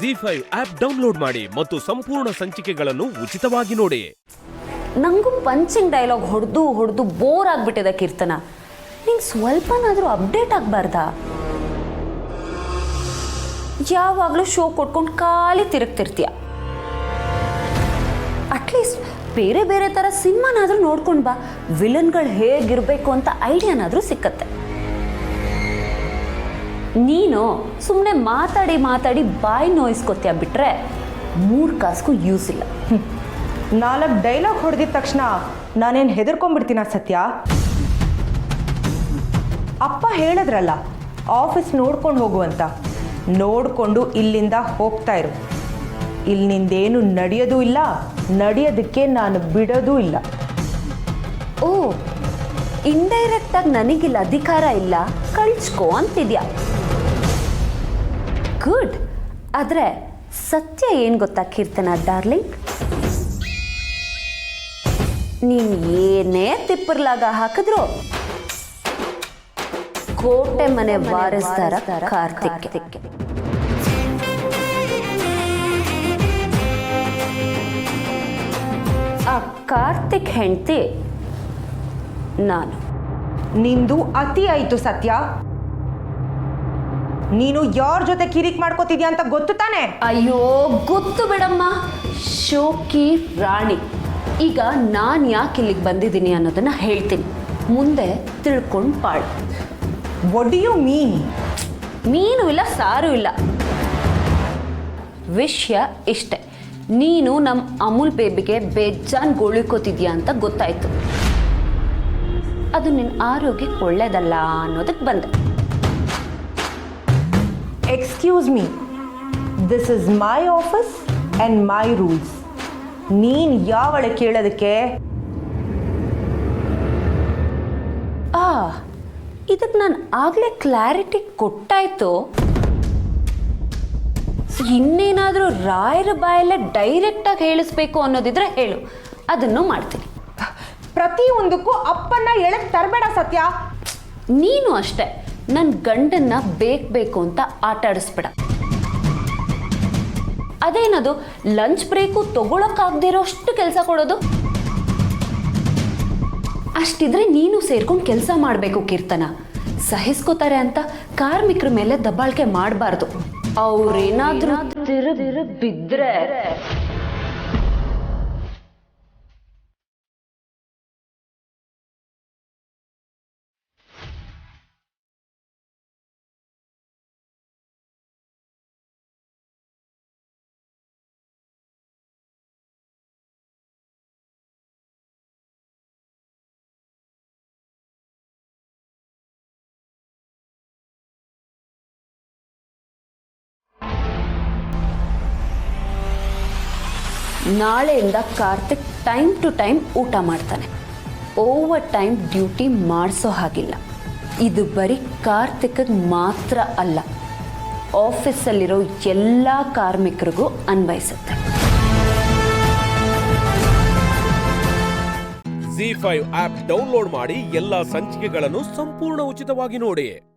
ಜಿ5 app download ಮಾಡಿ ಮತ್ತು ಸಂಪೂರ್ಣ ಸಂಚಿಕೆಗಳನ್ನು ಉಚಿತವಾಗಿ ನೋಡಿ. ನಂಗೂ ಪಂಚಿಂಗ್ ಡೈಲಾಗ್ ಹೊಡೆದು ಹೊಡೆದು ಬೋರ್ ಆಗ್ಬಿಟ್ಟಿದೆ ಕೀರ್ತನ. ನಿಂಗೆ ಸ್ವಲ್ಪನಾದರೂ ಅಪ್ಡೇಟ್ ಆಗಬಾರ್ದಾ? ಯಾವಾಗಲೂ ಶೋ ಕೊಟ್ಕೊಂಡು ಖಾಲಿ ತಿರುಗ್ತಿರ್ತೀಯ. ಅಟ್ಲೀಸ್ಟ್ ಬೇರೆ ಬೇರೆ ಥರ ಸಿನಿಮಾನಾದರೂ ನೋಡ್ಕೊಂಡು ಬಾ. ವಿಲನ್ಗಳು ಹೇಗಿರಬೇಕು ಅಂತ ಐಡಿಯಾನಾದರೂ ಸಿಕ್ಕತ್ತೆ. ನೀನು ಸುಮ್ಮನೆ ಮಾತಾಡಿ ಮಾತಾಡಿ ಬಾಯಿ ನೋಯಿಸ್ಕೊತೀಯ ಬಿಟ್ರೆ 3 ಕಾಸಿಗೂ ಯೂಸ್ ಇಲ್ಲ. 4 ಡೈಲಾಗ್ ಹೊಡೆದಿದ ತಕ್ಷಣ ನಾನೇನು ಹೆದರ್ಕೊಂಡ್ಬಿಡ್ತೀನ ಸತ್ಯ? ಅಪ್ಪ ಹೇಳಿದ್ರಲ್ಲ ಆಫೀಸ್ ನೋಡ್ಕೊಂಡು ಹೋಗುವಂತ. ನೋಡಿಕೊಂಡು ಇಲ್ಲಿಂದ ಹೋಗ್ತಾ ಇರು. ಇಲ್ಲಿ ನಿಂದೇನು ನಡೆಯೋದು ಇಲ್ಲ, ನಡೆಯೋದಕ್ಕೆ ನಾನು ಬಿಡೋದೂ ಇಲ್ಲ. ಓ, ಇಂಡೈರೆಕ್ಟಾಗಿ ನನಗಿಲ್ಲ ಅಧಿಕಾರ ಇಲ್ಲ, ಕಳಿಸ್ಕೋ ಅಂತಿದ್ಯಾ? ಗುಡ್. ಆದರೆ ಸತ್ಯ ಏನು ಗೊತ್ತಾ ಕೀರ್ತನ ಡಾರ್ಲಿಂಗ್? ನೀನು ಏನೇ ತಿಪ್ಪರ್ಲಾಗ ಹಾಕಿದ್ರು ಕೋಟೆ ಮನೆ ವಾರಸ್ದಾರ ಕಾರ್ತಿಕ್. ಆ ಕಾರ್ತಿಕ್ ಹೆಂಡತಿ ನಾನು. ನಿಂದು ಅತಿ ಆಯಿತು ಸತ್ಯ. ನೀನು ಯಾರ ಜೊತೆ ಕಿರಿಕ್ ಮಾಡ್ಕೋತಿದ್ಯಾ ಅಂತ ಗೊತ್ತು ತಾನೆ? ಅಯ್ಯೋ ಗೊತ್ತು ಬಿಡಮ್ಮ, ಶೋಕಿ ರಾಣಿ. ಈಗ ನಾನು ಯಾಕೆ ಇಲ್ಲಿಗೆ ಬಂದಿದ್ದೀನಿ ಅನ್ನೋದನ್ನ ಹೇಳ್ತೀನಿ, ಮುಂದೆ ತಿಳ್ಕೊಂಡು ಪಾಳು. What do you mean? ಮೀನು ಇಲ್ಲ ಸಾರು ಇಲ್ಲ. ವಿಷಯ ಇಷ್ಟೆ, ನೀನು ನಮ್ಮ ಅಮೂಲ್ ಬೇಬಿಗೆ ಬೇಜಾನ್ ಗೋಳಿಕೋತಿದ್ಯಾ ಅಂತ ಗೊತ್ತಾಯ್ತು. ಅದು ನಿನ್ನ ಆರೋಗ್ಯಕ್ಕೆ ಒಳ್ಳೇದಲ್ಲ ಅನ್ನೋದಕ್ಕೆ ಬಂದೆ. Excuse me, this is my office and my rules. ನೀನು ಯಾವಳೆ ಕೇಳೋದಕ್ಕೆ? ಇದಕ್ಕೆ ನಾನು ಆಗಲೇ ಕ್ಲಾರಿಟಿ ಕೊಟ್ಟಾಯ್ತು. ಇನ್ನೇನಾದರೂ ರಾಯರ ಬಾಯಲ್ಲೇ ಡೈರೆಕ್ಟಾಗಿ ಹೇಳಿಸ್ಬೇಕು ಅನ್ನೋದಿದ್ರೆ ಹೇಳು, ಅದನ್ನು ಮಾಡ್ತೀನಿ. ಪ್ರತಿಯೊಂದಕ್ಕೂ ಅಪ್ಪನ್ನ ಎಳಕ್ ತರಬೇಡ ಸತ್ಯ. ನೀನು ಅಷ್ಟೇ, ನನ್ನ ಗಂಡನ್ನ ಬೇಕು ಅಂತ ಆಟ ಆಡಿಸ್ಬೇಡ. ಅದೇನದು ಲಂಚ್ ಬ್ರೇಕು ತಗೊಳಕ್ಕಾಗದಿರೋ ಅಷ್ಟು ಕೆಲಸ ಕೊಡೋದು? ಅಷ್ಟಿದ್ರೆ ನೀನು ಸೇರ್ಕೊಂಡು ಕೆಲಸ ಮಾಡಬೇಕು ಕೀರ್ತನ. ಸಹಿಸ್ಕೋತಾರೆ ಅಂತ ಕಾರ್ಮಿಕರ ಮೇಲೆ ದಬ್ಬಾಳಿಕೆ ಮಾಡಬಾರ್ದು. ಅವ್ರೇನಾದ್ರೂ ತಿರುಗಿ ಬಿದ್ರೆ ನಾಳೆಯಿಂದ ಕಾರ್ತಿಕ್ ಟೈಮ್ ಟು ಟೈಮ್ ಊಟ ಮಾಡ್ತಾನೆ. ಓವರ್ ಟೈಮ್ ಡ್ಯೂಟಿ ಮಾಡಿಸೋ ಹಾಗಿಲ್ಲ. ಇದು ಬರೀ ಕಾರ್ತಿಕ್ಗೆ ಮಾತ್ರ ಅಲ್ಲ, ಆಫೀಸಲ್ಲಿರೋ ಎಲ್ಲ ಕಾರ್ಮಿಕರಿಗೂ ಅನ್ವಯಿಸುತ್ತೆ. ಜಿ5 ಆಪ್ ಡೌನ್ಲೋಡ್ ಮಾಡಿ ಎಲ್ಲಾ ಸಂಚಿಕೆಗಳನ್ನು ಸಂಪೂರ್ಣ ಉಚಿತವಾಗಿ ನೋಡಿ.